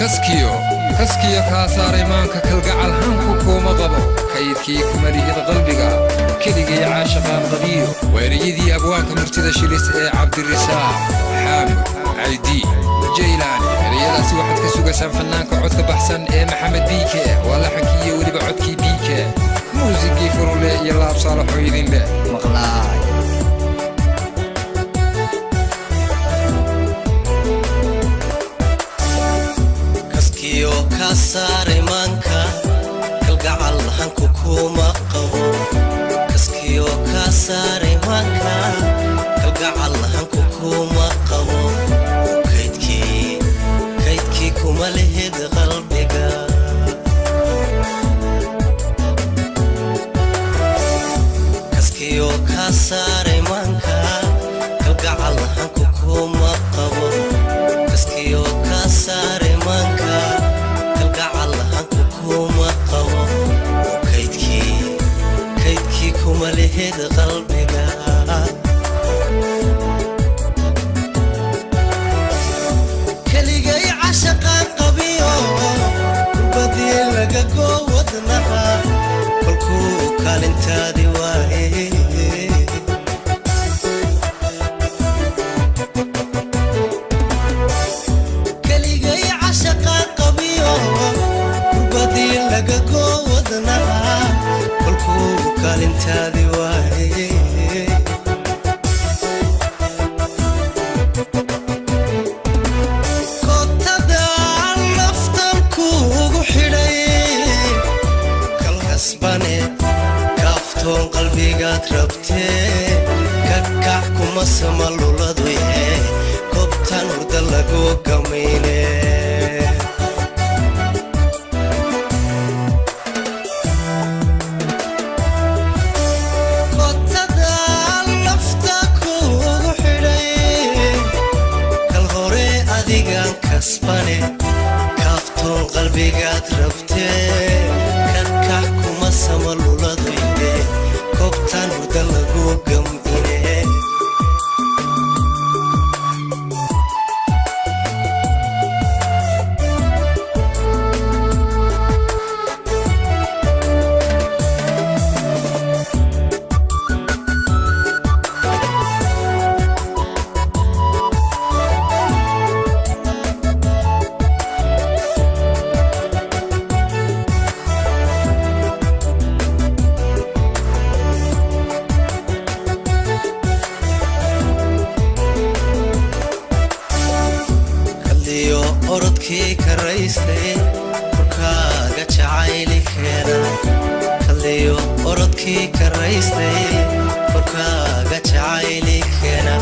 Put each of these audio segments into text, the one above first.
kaskiyo kaasaray maanka kalgacal hanku kuma qabo kaydkii kumalihid qalbiga keligay caashaqaan qabiyo weeriyadii abwaanka murtida shilis ee cabdirisaaq xaamud caydi jaylaan ereyadaasi waxaad ka sugaysaan fanaanka codka baxsan ee maxamed biike waa laxankii iyo weliba codkii biike muusigii furule iyo laab saalaxo idin leh maqlaay كساري مانكا كالقعل هنكو كوما قبو كسكيو كساري مانكا كالقعل هنكو كوما قبو كيدكي كوما لهد قلبيقا كسكيو كساري مانكا كالقعل هنكو كوما قبو كسكيو كساري مانكا لهد قلبك كليقي عشقا قبيو بدي لقا قوتنا كلكو كان انتادي واهي كليقي عشقا قبيو بدي لقا قوتنا كلكو كان انتادي واهي كوتادا لفتن كوغو حيداي كالغسباني كافتون قلبي قاد ربتي كاكاح كوما سمالو لدويه كوبتان ودلقو قميني كسباني كافتون قلبي قاد ربتي كاكاح كوما سمالو لدويه كوبتان ودلقو قميني orodkii karaystay korkaaga jacayli keena kaliyo orodkii karaystay korkaaga jacayli keena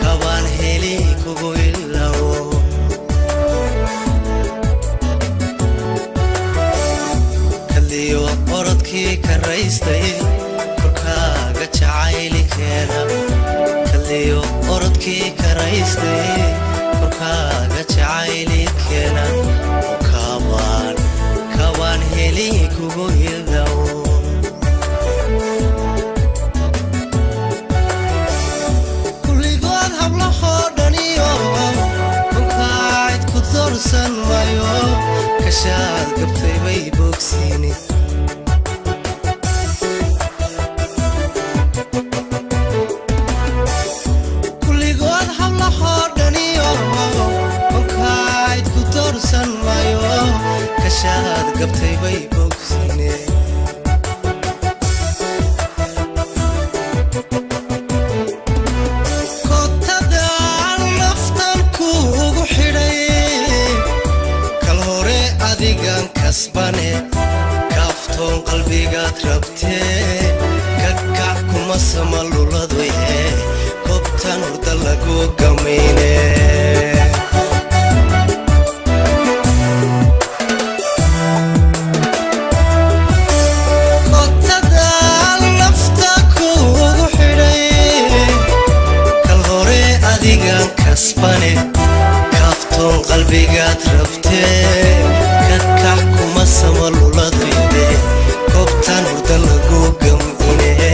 kabaan heli kugu ilawo kaliyo orodkii karaystay korkaaga jacayli keena kaliyo orodkii karaystay korkaaga jacayli keena kabaan heli kugu ilawo kulligood hablahoo dhaniyo konkaacid ku doorsan mayo kashaad gabtay bay bogsiini kulligood hablahoo dhaniyo konkaacid ku doorsan mayo kashaad gabtay bay bogsiine kootada laftan kuugu xidhay kal hore adigan kasbane kaaftoon qalbigaad rabtee kakac kuma samaluladwaye kobtan hurda lagu gamayne kasbane kaaftoon qalbigaad rabtee kakax kuma samaluladwide kobtan hurda lagu gamine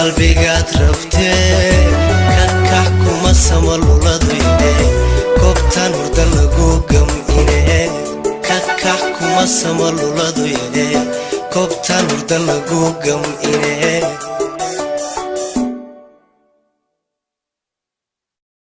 qalbigaad rabtee kakax kuma samaluladuye koobtaan hurda lagu gamine kakax kuma samaluladuye koobtaan hurda lagu gamine